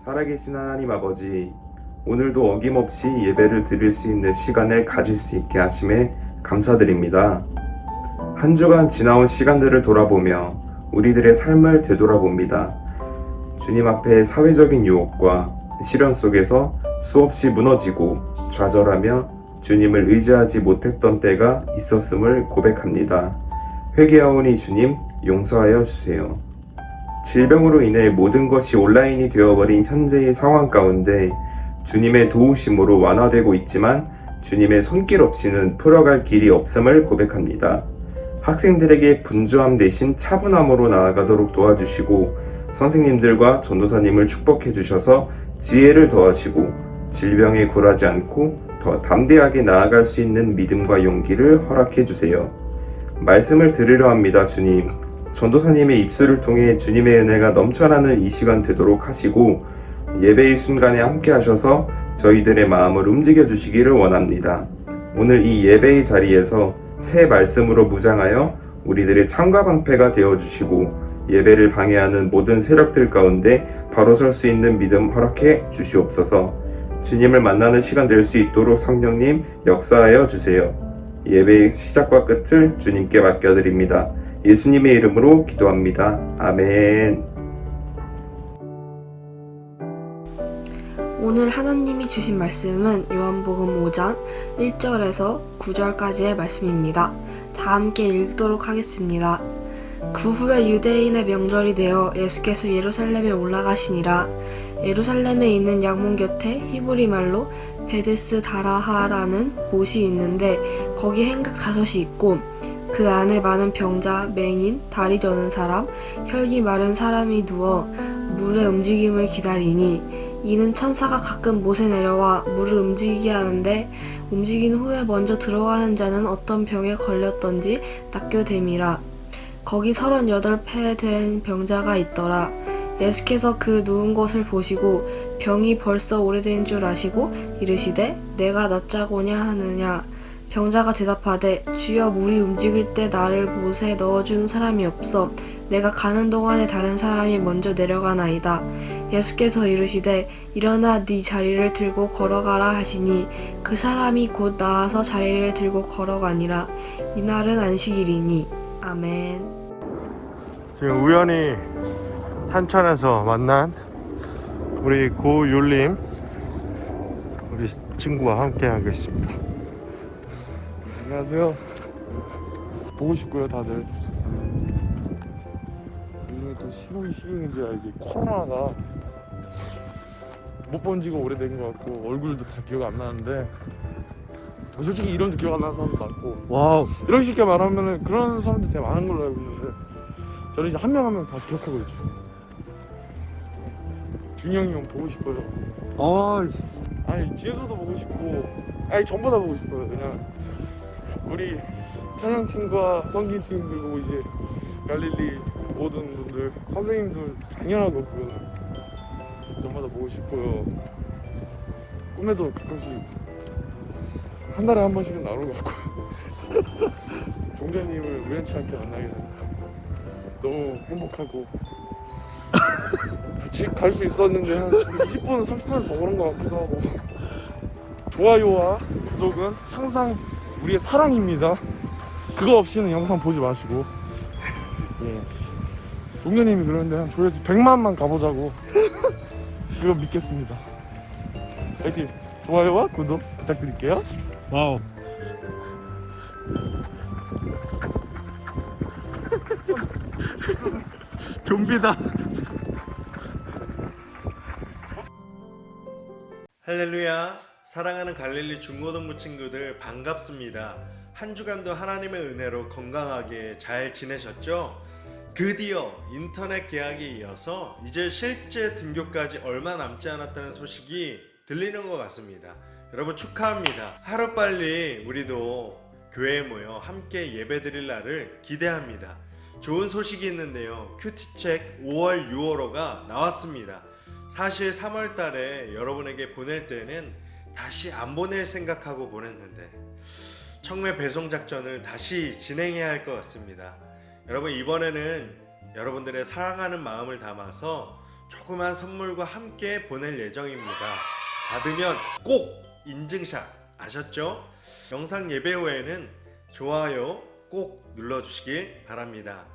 살아계신 하나님 아버지, 오늘도 어김없이 예배를 드릴 수 있는 시간을 가질 수 있게 하심에 감사드립니다. 한 주간 지나온 시간들을 돌아보며 우리들의 삶을 되돌아봅니다. 주님 앞에 사회적인 유혹과 시련 속에서 수없이 무너지고 좌절하며 주님을 의지하지 못했던 때가 있었음을 고백합니다. 회개하오니 주님 용서하여 주세요. 질병으로 인해 모든 것이 온라인이 되어버린 현재의 상황 가운데 주님의 도우심으로 완화되고 있지만 주님의 손길 없이는 풀어갈 길이 없음을 고백합니다. 학생들에게 분주함 대신 차분함으로 나아가도록 도와주시고 선생님들과 전도사님을 축복해 주셔서 지혜를 더하시고 질병에 굴하지 않고 더 담대하게 나아갈 수 있는 믿음과 용기를 허락해 주세요. 말씀을 들으려 합니다, 주님. 전도사님의 입술을 통해 주님의 은혜가 넘쳐나는 이 시간 되도록 하시고 예배의 순간에 함께 하셔서 저희들의 마음을 움직여 주시기를 원합니다. 오늘 이 예배의 자리에서 새 말씀으로 무장하여 우리들의 창과 방패가 되어 주시고 예배를 방해하는 모든 세력들 가운데 바로 설 수 있는 믿음 허락해 주시옵소서. 주님을 만나는 시간 될 수 있도록 성령님 역사하여 주세요. 예배의 시작과 끝을 주님께 맡겨드립니다. 예수님의 이름으로 기도합니다. 아멘. 오늘 하나님이 주신 말씀은 요한복음 5장 1절에서 9절까지의 말씀입니다. 다 함께 읽도록 하겠습니다. 그 후에 유대인의 명절이 되어 예수께서 예루살렘에 올라가시니라. 예루살렘에 있는 양문 곁에 히브리 말로 베데스 다라하라는 못이 있는데 거기 행각 가섯이 있고 그 안에 많은 병자, 맹인, 다리 저는 사람, 혈기 마른 사람이 누워 물의 움직임을 기다리니 이는 천사가 가끔 못에 내려와 물을 움직이게 하는데 움직인 후에 먼저 들어가는 자는 어떤 병에 걸렸던지 낫교됨이라. 거기 38폐 된 병자가 있더라. 예수께서 그 누운 것을 보시고 병이 벌써 오래된 줄 아시고 이르시되 내가 낫자고냐 하느냐. 병자가 대답하되 주여 물이 움직일 때 나를 못에 넣어주는 사람이 없어 내가 가는 동안에 다른 사람이 먼저 내려가나이다. 예수께서 이르시되 일어나 네 자리를 들고 걸어가라 하시니 그 사람이 곧 나아서 자리를 들고 걸어가니라. 이날은 안식일이니. 아멘. 지금 우연히 한천에서 만난 우리 고율림 우리 친구와 함께 하겠습니다. 안녕하세요. 보고 싶고요, 다들. 요즘에 또 시국인지 알지 코로나가 못 본 지가 오래된 것 같고 얼굴도 다 기억 안 나는데 솔직히 이름도 기억 안 나는 사람도 많고 와우 이런 식으로 말하면은 그런 사람들이 되게 많은 걸로 알고 있는데 저는 이제 한 명 한 명 다 기억하고 있죠. 준영이 형 보고 싶어요. 아니 지혜서도 보고 싶고 아니 전부 다 보고 싶어요. 그냥 우리 찬양팀과 성기팀 그리고 이제 갈릴리 모든 분들 선생님들 당연하고 그거는 전부 다 보고 싶고요. 꿈에도 가끔씩 한 달에 한 번씩은 나오는 것 같고요. 종자님을 우연치 않게 만나게 됩니다. 너무 행복하고 같이 갈 수 있었는데 한 20분, 30분 더 그런 것 같기도 하고. 좋아요와 구독은 항상 우리의 사랑입니다. 그거 없이는 영상 보지 마시고. 예. 종자님이 그러는데 한 조회수 100만만 가보자고. 그거 믿겠습니다. 화이팅! 좋아요와 구독 부탁드릴게요. 와우. 좀비다. 할렐루야. 사랑하는 갈릴리 중고등부 친구들 반갑습니다. 한 주간도 하나님의 은혜로 건강하게 잘 지내셨죠? 드디어 인터넷 개학에 이어서 이제 실제 등교까지 얼마 남지 않았다는 소식이 들리는 것 같습니다. 여러분 축하합니다. 하루빨리 우리도 교회에 모여 함께 예배드릴 날을 기대합니다. 좋은 소식이 있는데요. 큐티책 5월 6월호가 나왔습니다. 사실 3월 달에 여러분에게 보낼 때는 다시 안 보낼 생각하고 보냈는데 청매 배송 작전을 다시 진행해야 할 것 같습니다. 여러분 이번에는 여러분들의 사랑하는 마음을 담아서 조그만 선물과 함께 보낼 예정입니다. 받으면 꼭 인증샷 아셨죠? 영상 예배 후에는 좋아요 꼭 눌러주시길 바랍니다.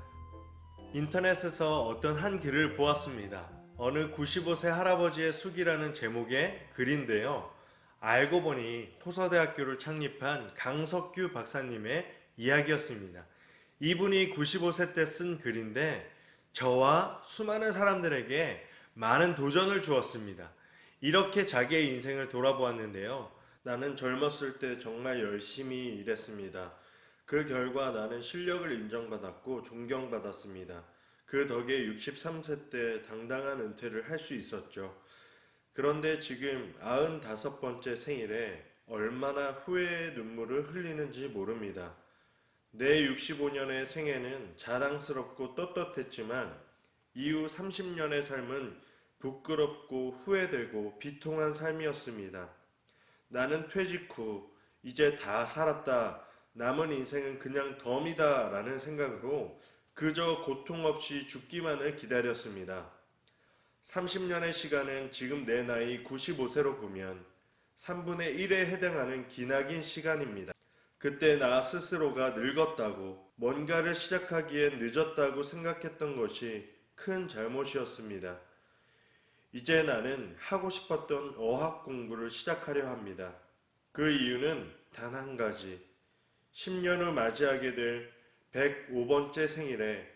인터넷에서 어떤 한 글을 보았습니다. 어느 95세 할아버지의 쑥이라는 제목의 글인데요. 알고 보니 토서대학교를 창립한 강석규 박사님의 이야기였습니다. 이분이 95세 때 쓴 글인데 저와 수많은 사람들에게 많은 도전을 주었습니다. 이렇게 자기의 인생을 돌아보았는데요. 나는 젊었을 때 정말 열심히 일했습니다. 그 결과 나는 실력을 인정받았고 존경받았습니다. 그 덕에 63세 때 당당한 은퇴를 할 수 있었죠. 그런데 지금 95번째 생일에 얼마나 후회의 눈물을 흘리는지 모릅니다. 내 65년의 생애는 자랑스럽고 떳떳했지만 이후 30년의 삶은 부끄럽고 후회되고 비통한 삶이었습니다. 나는 퇴직 후 이제 다 살았다. 남은 인생은 그냥 덤이다 라는 생각으로 그저 고통 없이 죽기만을 기다렸습니다. 30년의 시간은 지금 내 나이 95세로 보면 3분의 1에 해당하는 기나긴 시간입니다. 그때 나 스스로가 늙었다고 뭔가를 시작하기엔 늦었다고 생각했던 것이 큰 잘못이었습니다. 이제 나는 하고 싶었던 어학 공부를 시작하려 합니다. 그 이유는 단 한 가지. 10년 후 맞이하게 될 105번째 생일에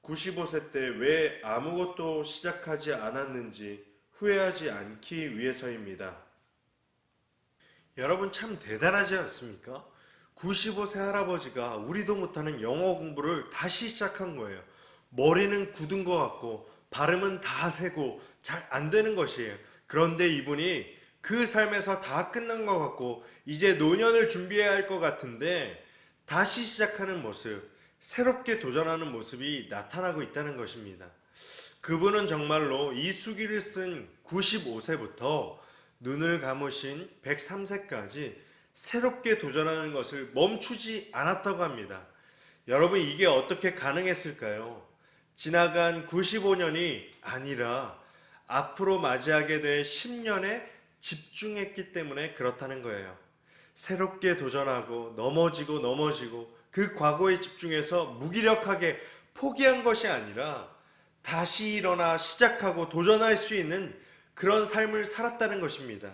95세 때 왜 아무것도 시작하지 않았는지 후회하지 않기 위해서입니다. 여러분 참 대단하지 않습니까? 95세 할아버지가 우리도 못하는 영어 공부를 다시 시작한 거예요. 머리는 굳은 것 같고 발음은 다 새고 잘 안 되는 것이에요. 그런데 이분이 그 삶에서 다 끝난 것 같고 이제 노년을 준비해야 할 것 같은데 다시 시작하는 모습, 새롭게 도전하는 모습이 나타나고 있다는 것입니다. 그분은 정말로 이 수기를 쓴 95세부터 눈을 감으신 103세까지 새롭게 도전하는 것을 멈추지 않았다고 합니다. 여러분 이게 어떻게 가능했을까요? 지나간 95년이 아니라 앞으로 맞이하게 될 10년에 집중했기 때문에 그렇다는 거예요. 새롭게 도전하고 넘어지고 그 과거에 집중해서 무기력하게 포기한 것이 아니라 다시 일어나 시작하고 도전할 수 있는 그런 삶을 살았다는 것입니다.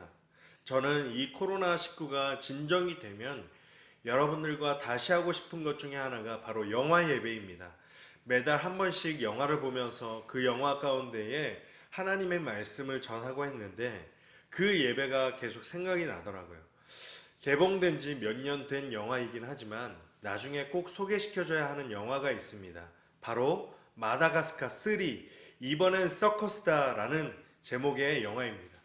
저는 이 코로나19가 진정이 되면 여러분들과 다시 하고 싶은 것 중에 하나가 바로 영화 예배입니다. 매달 한 번씩 영화를 보면서 그 영화 가운데에 하나님의 말씀을 전하고 했는데 그 예배가 계속 생각이 나더라고요. 개봉된 지 몇 년 된 영화이긴 하지만 나중에 꼭 소개시켜줘야 하는 영화가 있습니다. 바로 마다가스카 3 이번엔 서커스다라는 제목의 영화입니다.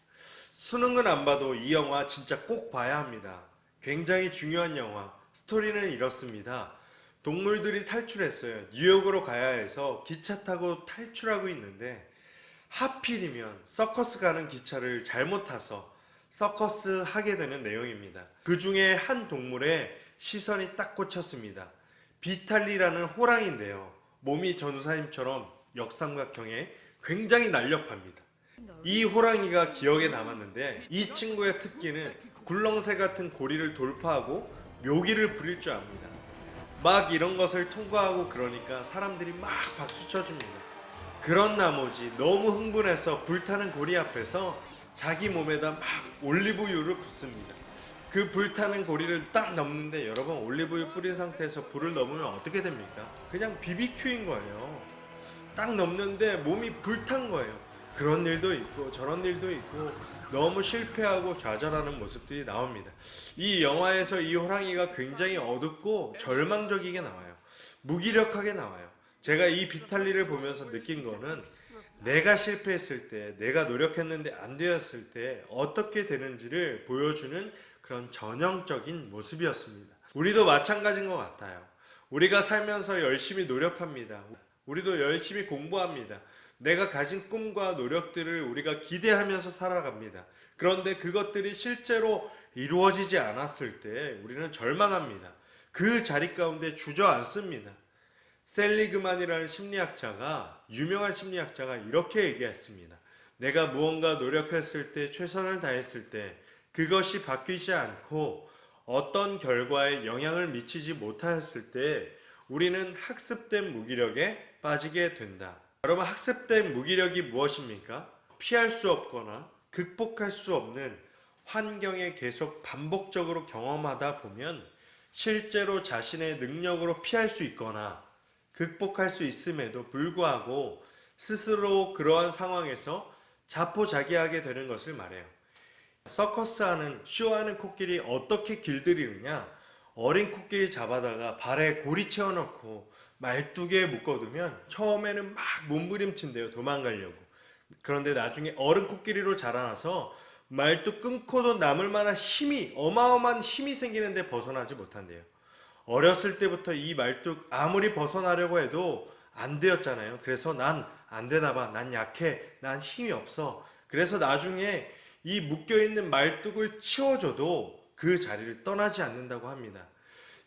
수능은 안 봐도 이 영화 진짜 꼭 봐야 합니다. 굉장히 중요한 영화. 스토리는 이렇습니다. 동물들이 탈출했어요. 뉴욕으로 가야 해서 기차 타고 탈출하고 있는데 하필이면 서커스 가는 기차를 잘못 타서 서커스 하게 되는 내용입니다. 그 중에 한 동물에 시선이 딱 꽂혔습니다. 비탈리라는 호랑이인데요. 몸이 전도사님처럼 역삼각형에 굉장히 날렵합니다. 이 호랑이가 기억에 남았는데 이 친구의 특기는 굴렁쇠 같은 고리를 돌파하고 묘기를 부릴 줄 압니다. 막 이런 것을 통과하고 그러니까 사람들이 막 박수 쳐줍니다. 그런 나머지 너무 흥분해서 불타는 고리 앞에서 자기 몸에다 막 올리브유를 붓습니다. 그 불타는 고리를 딱 넘는데 여러분 올리브유 뿌린 상태에서 불을 넘으면 어떻게 됩니까? 그냥 BBQ인 거예요. 딱 넘는데 몸이 불탄 거예요. 그런 일도 있고 저런 일도 있고 너무 실패하고 좌절하는 모습들이 나옵니다. 이 영화에서 이 호랑이가 굉장히 어둡고 절망적이게 나와요. 무기력하게 나와요. 제가 이 비탈리를 보면서 느낀 거는 내가 실패했을 때, 내가 노력했는데 안 되었을 때 어떻게 되는지를 보여주는 그런 전형적인 모습이었습니다. 우리도 마찬가지인 것 같아요. 우리가 살면서 열심히 노력합니다. 우리도 열심히 공부합니다. 내가 가진 꿈과 노력들을 우리가 기대하면서 살아갑니다. 그런데 그것들이 실제로 이루어지지 않았을 때 우리는 절망합니다. 그 자리 가운데 주저앉습니다. 셀리그만이라는 심리학자가, 유명한 심리학자가 이렇게 얘기했습니다. 내가 무언가 노력했을 때, 최선을 다했을 때 그것이 바뀌지 않고 어떤 결과에 영향을 미치지 못하였을 때 우리는 학습된 무기력에 빠지게 된다. 여러분, 학습된 무기력이 무엇입니까? 피할 수 없거나 극복할 수 없는 환경에 계속 반복적으로 경험하다 보면 실제로 자신의 능력으로 피할 수 있거나 극복할 수 있음에도 불구하고 스스로 그러한 상황에서 자포자기하게 되는 것을 말해요. 서커스하는, 쇼하는 코끼리 어떻게 길들이느냐? 어린 코끼리 잡아다가 발에 고리 채워넣고 말뚝에 묶어두면 처음에는 막 몸부림친대요, 도망가려고. 그런데 나중에 어른 코끼리로 자라나서 말뚝 끊고도 남을 만한 힘이, 어마어마한 힘이 생기는데 벗어나지 못한대요. 어렸을 때부터 이 말뚝 아무리 벗어나려고 해도 안 되었잖아요. 그래서 난 안 되나 봐, 난 약해, 난 힘이 없어. 그래서 나중에 이 묶여있는 말뚝을 치워줘도 그 자리를 떠나지 않는다고 합니다.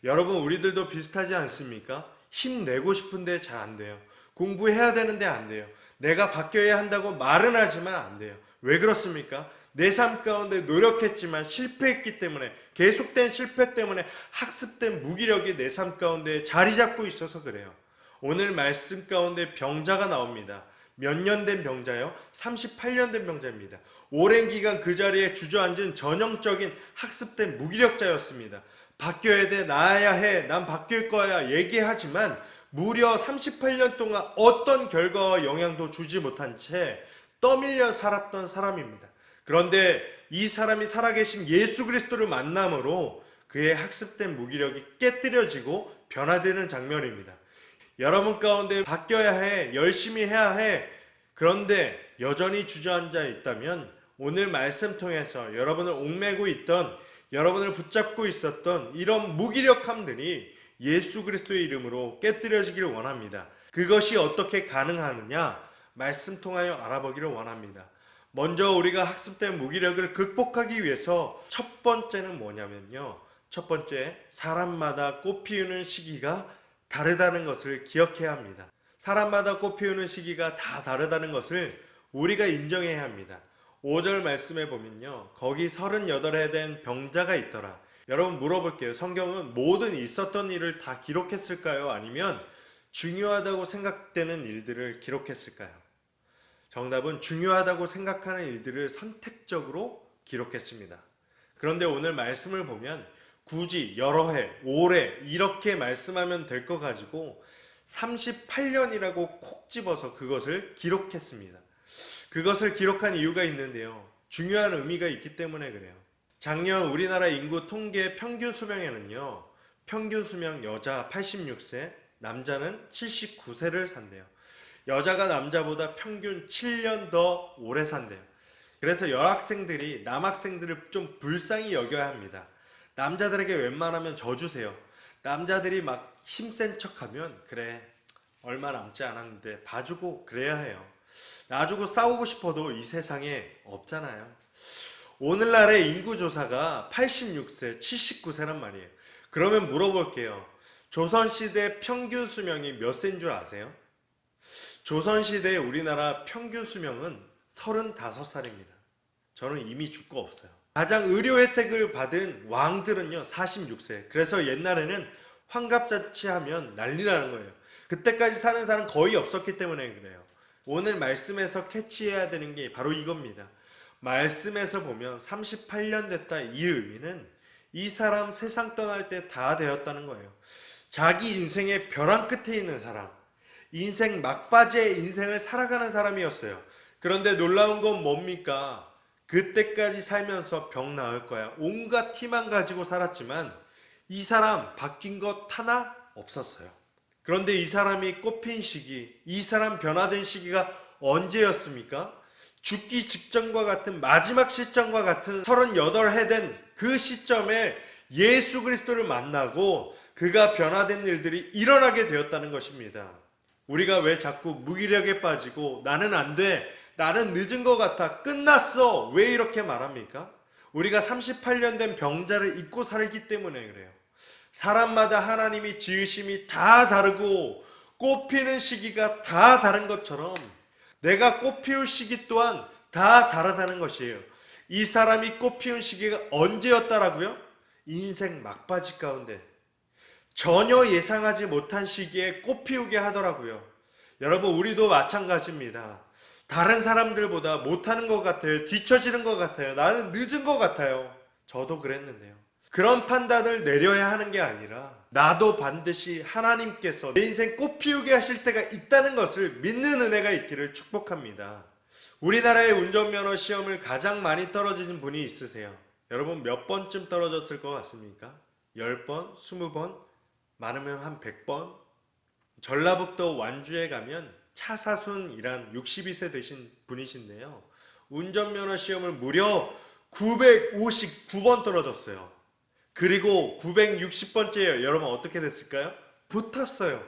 여러분, 우리들도 비슷하지 않습니까? 힘내고 싶은데 잘 안 돼요. 공부해야 되는데 안 돼요. 내가 바뀌어야 한다고 말은 하지만 안 돼요. 왜 그렇습니까? 내 삶 가운데 노력했지만 실패했기 때문에, 계속된 실패 때문에 학습된 무기력이 내 삶 가운데 자리 잡고 있어서 그래요. 오늘 말씀 가운데 병자가 나옵니다. 몇 년 된 병자요? 38년 된 병자입니다. 오랜 기간 그 자리에 주저앉은 전형적인 학습된 무기력자였습니다. 바뀌어야 돼, 나아야 해, 난 바뀔 거야 얘기하지만 무려 38년 동안 어떤 결과와 영향도 주지 못한 채 떠밀려 살았던 사람입니다. 그런데 이 사람이 살아계신 예수 그리스도를 만남으로 그의 학습된 무기력이 깨뜨려지고 변화되는 장면입니다. 여러분 가운데 바뀌어야 해, 열심히 해야 해, 그런데 여전히 주저앉아 있다면 오늘 말씀 통해서 여러분을 옥매고 있던, 여러분을 붙잡고 있었던 이런 무기력함들이 예수 그리스도의 이름으로 깨뜨려지기를 원합니다. 그것이 어떻게 가능하느냐? 말씀 통하여 알아보기를 원합니다. 먼저 우리가 학습된 무기력을 극복하기 위해서 첫 번째는 뭐냐면요. 첫 번째, 사람마다 꽃 피우는 시기가 다르다는 것을 기억해야 합니다. 사람마다 꽃 피우는 시기가 다 다르다는 것을 우리가 인정해야 합니다. 5절 말씀에 보면요, 거기 38에 된 병자가 있더라. 여러분, 물어볼게요. 성경은 모든 있었던 일을 다 기록했을까요? 아니면 중요하다고 생각되는 일들을 기록했을까요? 정답은 중요하다고 생각하는 일들을 선택적으로 기록했습니다. 그런데 오늘 말씀을 보면 굳이 여러 해, 오래 이렇게 말씀하면 될 거 가지고 38년이라고 콕 집어서 그것을 기록했습니다. 그것을 기록한 이유가 있는데요. 중요한 의미가 있기 때문에 그래요. 작년 우리나라 인구 통계 평균 수명에는요, 평균 수명 여자 86세, 남자는 79세를 산대요. 여자가 남자보다 평균 7년 더 오래 산대요. 그래서 여학생들이 남학생들을 좀 불쌍히 여겨야 합니다. 남자들에게 웬만하면 져주세요. 남자들이 막 힘센 척하면 그래, 얼마 남지 않았는데 봐주고 그래야 해요. 놔주고 싸우고 싶어도 이 세상에 없잖아요. 오늘날의 인구조사가 86세, 79세란 말이에요. 그러면 물어볼게요. 조선시대 평균 수명이 몇 세인 줄 아세요? 조선시대 우리나라 평균 수명은 35살입니다. 저는 이미 죽고 없어요. 가장 의료 혜택을 받은 왕들은요 46세. 그래서 옛날에는 환갑잔치 하면 난리 나는 거예요. 그때까지 사는 사람 거의 없었기 때문에 그래요. 오늘 말씀에서 캐치해야 되는 게 바로 이겁니다. 말씀에서 보면 38년 됐다, 이 의미는 이 사람 세상 떠날 때 다 되었다는 거예요. 자기 인생의 벼랑 끝에 있는 사람, 인생 막바지의 인생을 살아가는 사람이었어요. 그런데 놀라운 건 뭡니까? 그때까지 살면서 병 나을 거야, 온갖 티만 가지고 살았지만 이 사람 바뀐 것 하나 없었어요. 그런데 이 사람이 꽃핀 시기, 이 사람 변화된 시기가 언제였습니까? 죽기 직전과 같은, 마지막 시점과 같은 38해 된 그 시점에 예수 그리스도를 만나고 그가 변화된 일들이 일어나게 되었다는 것입니다. 우리가 왜 자꾸 무기력에 빠지고 나는 안 돼, 나는 늦은 것 같아, 끝났어, 왜 이렇게 말합니까? 우리가 38년 된 병자를 잊고 살기 때문에 그래요. 사람마다 하나님이 지으심이 다 다르고 꽃 피는 시기가 다 다른 것처럼 내가 꽃 피울 시기 또한 다 다르다는 것이에요. 이 사람이 꽃 피운 시기가 언제였다라고요? 인생 막바지 가운데 전혀 예상하지 못한 시기에 꽃 피우게 하더라고요. 여러분, 우리도 마찬가지입니다. 다른 사람들보다 못하는 것 같아요. 뒤처지는 것 같아요. 나는 늦은 것 같아요. 저도 그랬는데요. 그런 판단을 내려야 하는 게 아니라 나도 반드시 하나님께서 내 인생 꽃 피우게 하실 때가 있다는 것을 믿는 은혜가 있기를 축복합니다. 우리나라의 운전면허 시험을 가장 많이 떨어지신 분이 있으세요? 여러분, 몇 번쯤 떨어졌을 것 같습니까? 10번? 20번? 많으면 한 100번? 전라북도 완주에 가면 차사순이란 62세 되신 분이신데요. 운전면허 시험을 무려 959번 떨어졌어요. 그리고 960번째예요. 여러분, 어떻게 됐을까요? 붙었어요.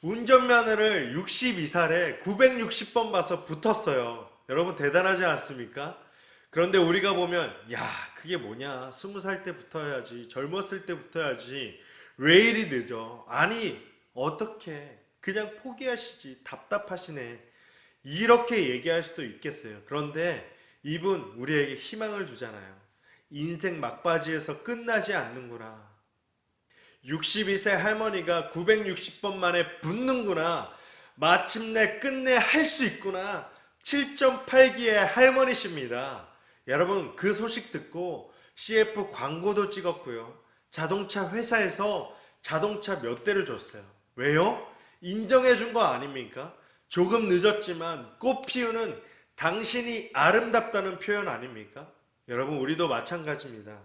운전면허를 62살에 960번 봐서 붙었어요. 여러분, 대단하지 않습니까? 그런데 우리가 보면 야, 그게 뭐냐, 20살 때 붙어야지, 젊었을 때 붙어야지, 왜 이리 늦어? 아니, 어떻게 그냥 포기하시지, 답답하시네, 이렇게 얘기할 수도 있겠어요. 그런데 이분 우리에게 희망을 주잖아요. 인생 막바지에서 끝나지 않는구나. 62세 할머니가 960번 만에 붙는구나. 마침내 끝내 할 수 있구나. 7.8기의 할머니십니다. 여러분, 그 소식 듣고 CF 광고도 찍었고요. 자동차 회사에서 자동차 몇 대를 줬어요. 왜요? 인정해 준 거 아닙니까? 조금 늦었지만 꽃 피우는 당신이 아름답다는 표현 아닙니까? 여러분, 우리도 마찬가지입니다.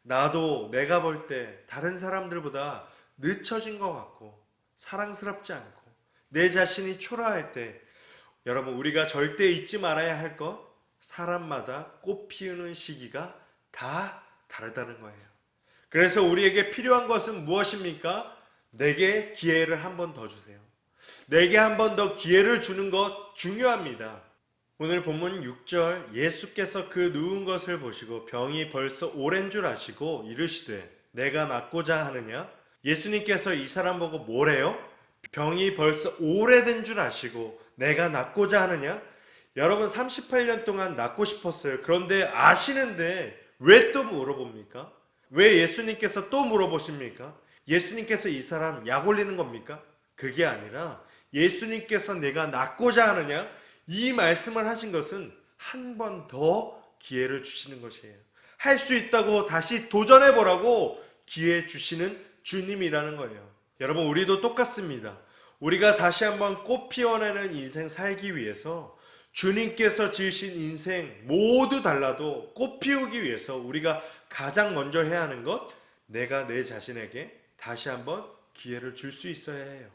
나도 내가 볼 때 다른 사람들보다 늦춰진 것 같고 사랑스럽지 않고 내 자신이 초라할 때, 여러분, 우리가 절대 잊지 말아야 할 것, 사람마다 꽃 피우는 시기가 다 다르다는 거예요. 그래서 우리에게 필요한 것은 무엇입니까? 내게 기회를 한 번 더 주세요. 내게 한 번 더 기회를 주는 것 중요합니다. 오늘 본문 6절, 예수께서 그 누운 것을 보시고 병이 벌써 오랜 줄 아시고 이르시되 내가 낫고자 하느냐? 예수님께서 이 사람 보고 뭐래요? 병이 벌써 오래된 줄 아시고 내가 낫고자 하느냐? 여러분, 38년 동안 낫고 싶었어요. 그런데 아시는데 왜 또 물어봅니까? 왜 예수님께서 또 물어보십니까? 예수님께서 이 사람 약 올리는 겁니까? 그게 아니라 예수님께서 내가 낫고자 하느냐? 이 말씀을 하신 것은 한 번 더 기회를 주시는 것이에요. 할 수 있다고 다시 도전해보라고 기회 주시는 주님이라는 거예요. 여러분, 우리도 똑같습니다. 우리가 다시 한번 꽃 피워내는 인생 살기 위해서 주님께서 지으신 인생 모두 달라도 꽃 피우기 위해서 우리가 가장 먼저 해야 하는 것, 내가 내 자신에게 다시 한번 기회를 줄 수 있어야 해요.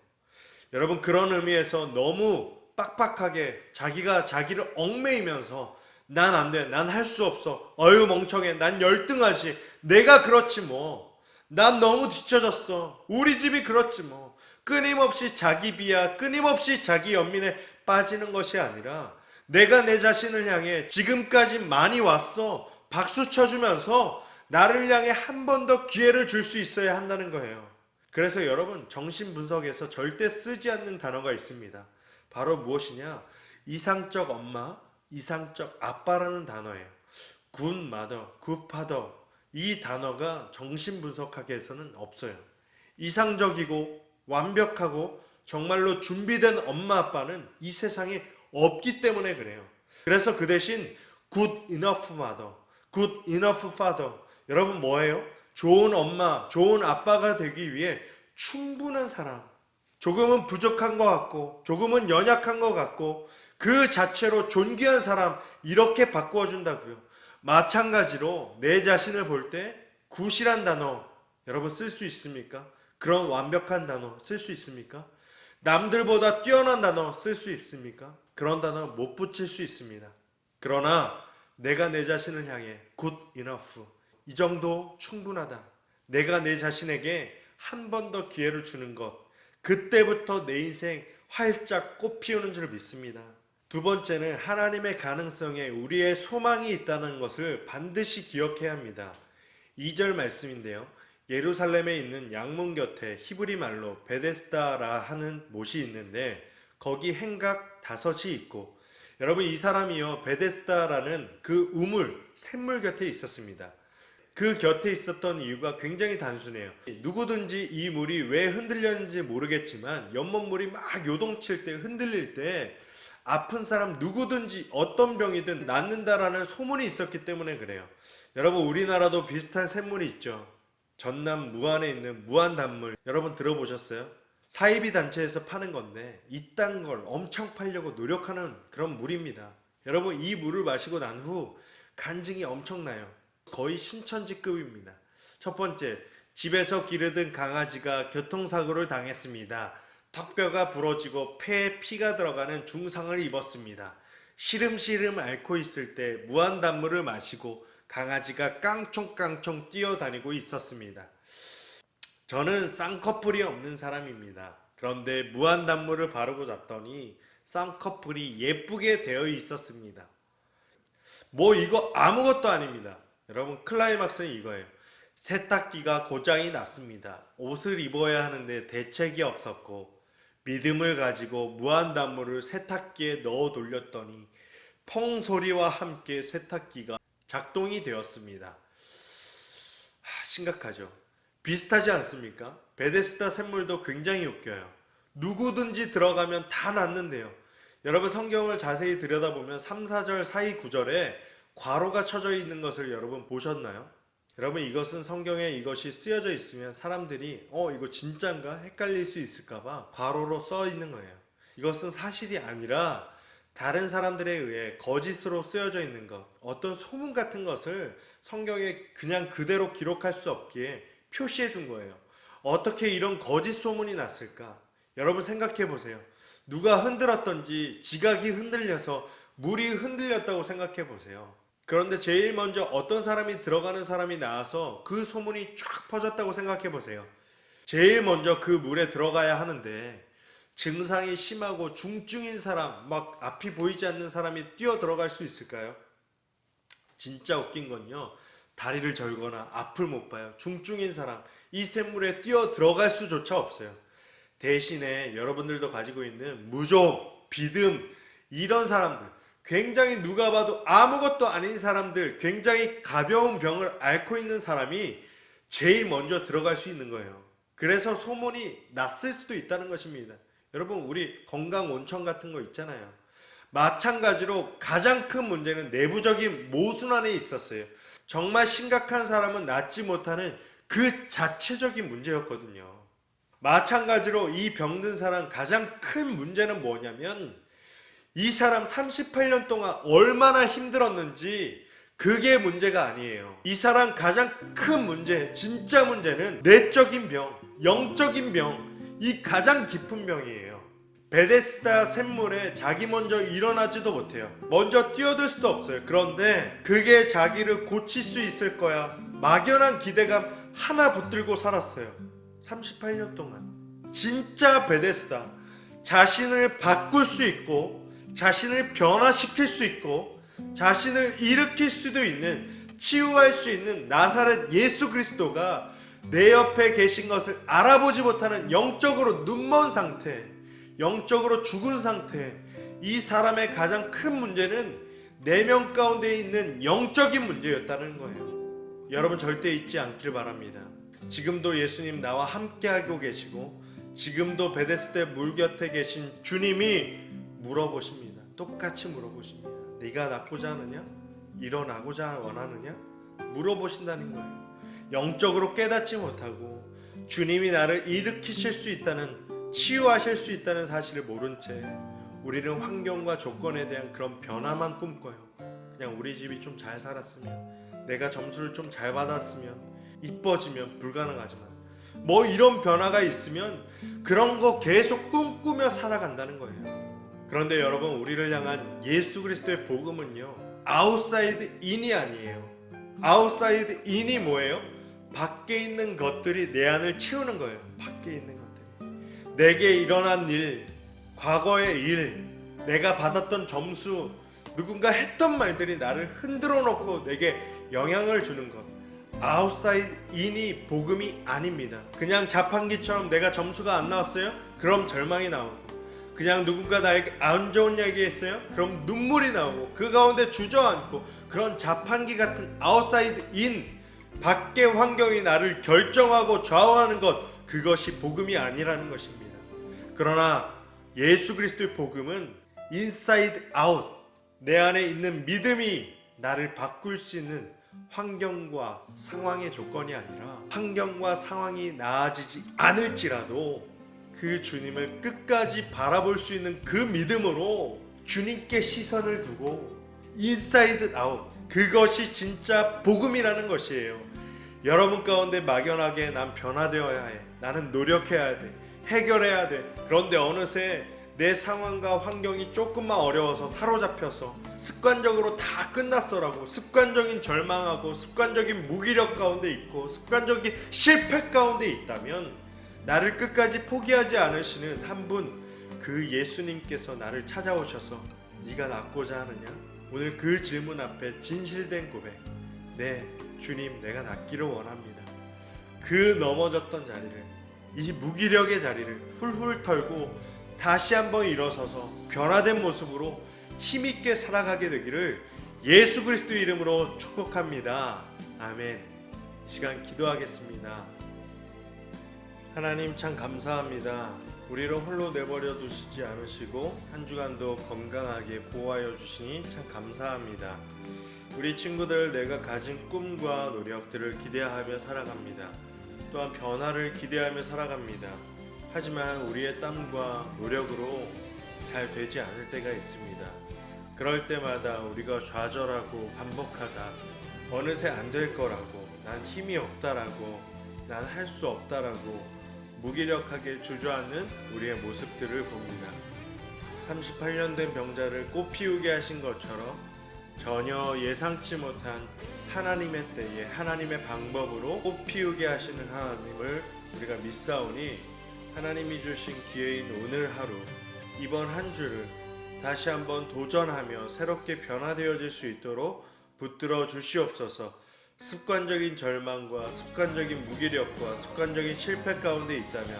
여러분, 그런 의미에서 너무 빡빡하게 자기가 자기를 얽매이면서 난 안 돼, 난 할 수 없어, 어휴 멍청해, 난 열등하지, 내가 그렇지 뭐, 난 너무 뒤쳐졌어, 우리 집이 그렇지 뭐, 끊임없이 자기 비하, 끊임없이 자기 연민에 빠지는 것이 아니라 내가 내 자신을 향해 지금까지 많이 왔어 박수 쳐주면서 나를 향해 한 번 더 기회를 줄 수 있어야 한다는 거예요. 그래서 여러분, 정신분석에서 절대 쓰지 않는 단어가 있습니다. 바로 무엇이냐? 이상적 엄마, 이상적 아빠라는 단어예요. good mother, good father, 이 단어가 정신분석학에서는 없어요. 이상적이고 완벽하고 정말로 준비된 엄마 아빠는 이 세상에 없기 때문에 그래요. 그래서 그 대신 good enough mother, good enough father, 여러분 뭐예요? 좋은 엄마, 좋은 아빠가 되기 위해 충분한 사람, 조금은 부족한 것 같고 조금은 연약한 것 같고 그 자체로 존귀한 사람, 이렇게 바꾸어 준다고요. 마찬가지로 내 자신을 볼 때 굿이란 단어 여러분 쓸 수 있습니까? 그런 완벽한 단어 쓸 수 있습니까? 남들보다 뛰어난 단어 쓸 수 있습니까? 그런 단어 못 붙일 수 있습니다. 그러나 내가 내 자신을 향해 good enough, 이 정도 충분하다, 내가 내 자신에게 한 번 더 기회를 주는 것, 그때부터 내 인생 활짝 꽃 피우는 줄 믿습니다. 두 번째는 하나님의 가능성에 우리의 소망이 있다는 것을 반드시 기억해야 합니다. 2절 말씀인데요. 예루살렘에 있는 양문 곁에 히브리 말로 베데스다라 하는 못이 있는데 거기 행각 5이 있고, 여러분 이 사람이요 베데스다라는 그 우물 샘물 곁에 있었습니다. 그 곁에 있었던 이유가 굉장히 단순해요. 누구든지 이 물이 왜 흔들렸는지 모르겠지만 연못물이 막 요동칠 때, 흔들릴 때 아픈 사람 누구든지 어떤 병이든 낫는다라는 소문이 있었기 때문에 그래요. 여러분 우리나라도 비슷한 샘물이 있죠. 전남 무안에 있는 무안단물, 여러분 들어보셨어요? 사이비 단체에서 파는 건데 이딴 걸 엄청 팔려고 노력하는 그런 물입니다. 여러분 이 물을 마시고 난 후 간증이 엄청나요. 거의 신천지급입니다. 첫 번째, 집에서 기르던 강아지가 교통사고를 당했습니다. 턱뼈가 부러지고 폐에 피가 들어가는 중상을 입었습니다. 시름시름 앓고 있을 때 무한단물을 마시고 강아지가 깡총깡총 뛰어다니고 있었습니다. 저는 쌍꺼풀이 없는 사람입니다. 그런데 무한단물을 바르고 잤더니 쌍꺼풀이 예쁘게 되어 있었습니다. 뭐 이거 아무것도 아닙니다. 여러분 클라이막스는 이거예요. 세탁기가 고장이 났습니다. 옷을 입어야 하는데 대책이 없었고 믿음을 가지고 무한단물을 세탁기에 넣어 돌렸더니 펑 소리와 함께 세탁기가 작동이 되었습니다. 심각하죠. 비슷하지 않습니까? 베데스다 샘물도 굉장히 웃겨요. 누구든지 들어가면 다 낫는데요. 여러분 성경을 자세히 들여다보면 3, 4절 사이 구절에 괄호가 쳐져 있는 것을 여러분 보셨나요? 여러분 이것은 성경에 이것이 쓰여져 있으면 사람들이 이거 진짠가 헷갈릴 수 있을까봐 괄호로 써 있는 거예요. 이것은 사실이 아니라 다른 사람들에 의해 거짓으로 쓰여져 있는 것, 어떤 소문 같은 것을 성경에 그냥 그대로 기록할 수 없기에 표시해 둔 거예요. 어떻게 이런 거짓 소문이 났을까? 여러분 생각해 보세요. 누가 흔들었던지 지각이 흔들려서 물이 흔들렸다고 생각해 보세요. 그런데 제일 먼저 어떤 사람이 들어가는 사람이 나와서 그 소문이 쫙 퍼졌다고 생각해 보세요. 제일 먼저 그 물에 들어가야 하는데 증상이 심하고 중증인 사람, 막 앞이 보이지 않는 사람이 뛰어 들어갈 수 있을까요? 진짜 웃긴 건요, 다리를 절거나 앞을 못 봐요. 중증인 사람, 이 샘물에 뛰어 들어갈 수조차 없어요. 대신에 여러분들도 가지고 있는 무좀, 비듬, 이런 사람들, 굉장히 누가 봐도 아무것도 아닌 사람들, 굉장히 가벼운 병을 앓고 있는 사람이 제일 먼저 들어갈 수 있는 거예요. 그래서 소문이 났을 수도 있다는 것입니다. 여러분 우리 건강 온천 같은 거 있잖아요. 마찬가지로 가장 큰 문제는 내부적인 모순안에 있었어요. 정말 심각한 사람은 낫지 못하는 그 자체적인 문제였거든요. 마찬가지로 이 병든 사람 가장 큰 문제는 뭐냐면 이 사람 38년 동안 얼마나 힘들었는지 그게 문제가 아니에요. 이 사람 가장 큰 문제, 진짜 문제는 내적인 병, 영적인 병, 이 가장 깊은 병이에요. 베데스다 샘물에 자기 먼저 일어나지도 못해요. 먼저 뛰어들 수도 없어요. 그런데 그게 자기를 고칠 수 있을 거야, 막연한 기대감 하나 붙들고 살았어요. 38년 동안. 진짜 베데스다, 자신을 바꿀 수 있고 자신을 변화시킬 수 있고 자신을 일으킬 수도 있는, 치유할 수 있는 나사렛 예수 그리스도가 내 옆에 계신 것을 알아보지 못하는 영적으로 눈먼 상태, 영적으로 죽은 상태, 이 사람의 가장 큰 문제는 내면 가운데 있는 영적인 문제였다는 거예요. 여러분 절대 잊지 않길 바랍니다. 지금도 예수님 나와 함께하고 계시고 지금도 베데스다 물 곁에 계신 주님이 물어보십니다. 똑같이 물어보십니다. 네가 낫고자 하느냐? 일어나고자 원하느냐? 물어보신다는 거예요. 영적으로 깨닫지 못하고 주님이 나를 일으키실 수 있다는, 치유하실 수 있다는 사실을 모른 채 우리는 환경과 조건에 대한 그런 변화만 꿈꿔요. 그냥 우리 집이 좀 잘 살았으면, 내가 점수를 좀 잘 받았으면, 이뻐지면, 불가능하지만 뭐 이런 변화가 있으면 그런 거 계속 꿈꾸며 살아간다는 거예요. 그런데 여러분 우리를 향한 예수 그리스도의 복음은요, 아웃사이드 인이 아니에요. 아웃사이드 인이 뭐예요? 밖에 있는 것들이 내 안을 채우는 거예요. 밖에 있는 것들이. 내게 일어난 일, 과거의 일, 내가 받았던 점수, 누군가 했던 말들이 나를 흔들어 놓고 내게 영향을 주는 것, 아웃사이드 인이 복음이 아닙니다. 그냥 자판기처럼 내가 점수가 안 나왔어요? 그럼 절망이 나오고, 그냥 누군가 나에게 안 좋은 얘기 했어요? 그럼 눈물이 나오고, 그 가운데 주저앉고, 그런 자판기 같은 아웃사이드 인, 밖의 환경이 나를 결정하고 좌우하는 것, 그것이 복음이 아니라는 것입니다. 그러나 예수 그리스도의 복음은 인사이드 아웃, 내 안에 있는 믿음이 나를 바꿀 수 있는 환경과 상황의 조건이 아니라, 환경과 상황이 나아지지 않을지라도 그 주님을 끝까지 바라볼 수 있는 그 믿음으로 주님께 시선을 두고 인사이드 아웃, 그것이 진짜 복음이라는 것이에요. 여러분 가운데 막연하게 난 변화되어야 해, 나는 노력해야 돼, 해결해야 돼. 그런데 어느새 내 상황과 환경이 조금만 어려워서 사로잡혀서 습관적으로 다 끝났어라고, 습관적인 절망하고 습관적인 무기력 가운데 있고 습관적인 실패 가운데 있다면, 나를 끝까지 포기하지 않으시는 한 분, 그 예수님께서 나를 찾아오셔서 네가 낫고자 하느냐? 오늘 그 질문 앞에 진실된 고백, 네 주님, 내가 낫기를 원합니다. 그 넘어졌던 자리를, 이 무기력의 자리를 훌훌 털고 다시 한번 일어서서 변화된 모습으로 힘있게 살아가게 되기를 예수 그리스도 이름으로 축복합니다. 아멘. 이 시간 기도하겠습니다. 하나님, 참 감사합니다. 우리를 홀로 내버려 두시지 않으시고 한 주간도 건강하게 보호하여 주시니 참 감사합니다. 우리 친구들, 내가 가진 꿈과 노력들을 기대하며 살아갑니다. 또한 변화를 기대하며 살아갑니다. 하지만 우리의 땀과 노력으로 잘 되지 않을 때가 있습니다. 그럴 때마다 우리가 좌절하고 반복하다 어느새 안 될 거라고, 난 힘이 없다라고, 난 할 수 없다라고 무기력하게 주저앉는 우리의 모습들을 봅니다. 38년 된 병자를 꽃 피우게 하신 것처럼 전혀 예상치 못한 하나님의 때에 하나님의 방법으로 꽃 피우게 하시는 하나님을 우리가 믿사오니, 하나님이 주신 기회인 오늘 하루, 이번 한 주를 다시 한번 도전하며 새롭게 변화되어질 수 있도록 붙들어 주시옵소서. 습관적인 절망과 습관적인 무기력과 습관적인 실패 가운데 있다면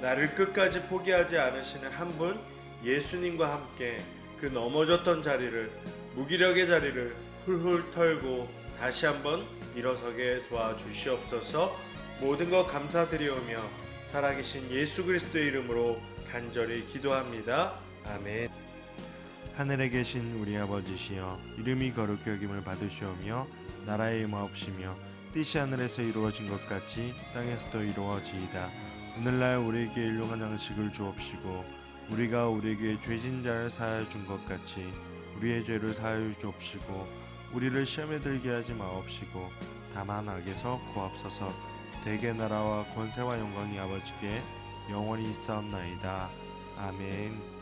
나를 끝까지 포기하지 않으시는 한 분, 예수님과 함께 그 넘어졌던 자리를, 무기력의 자리를 훌훌 털고 다시 한번 일어서게 도와주시옵소서. 모든 것 감사드리오며 살아계신 예수 그리스도의 이름으로 간절히 기도합니다. 아멘. 하늘에 계신 우리 아버지시여, 이름이 거룩히 여김을 받으시오며 나라의 임하옵시며 뜻이 하늘에서 이루어진 것 같이 땅에서도 이루어지이다. 오늘날 우리에게 일용할 양식을 주옵시고, 우리가 우리에게 죄진 자를 사하여 준 것 같이 우리의 죄를 사하여 주옵시고, 우리를 시험에 들게 하지 마옵시고 다만 악에서 구하옵소서. 대개 나라와 권세와 영광이 아버지께 영원히 있사옵나이다. 아멘.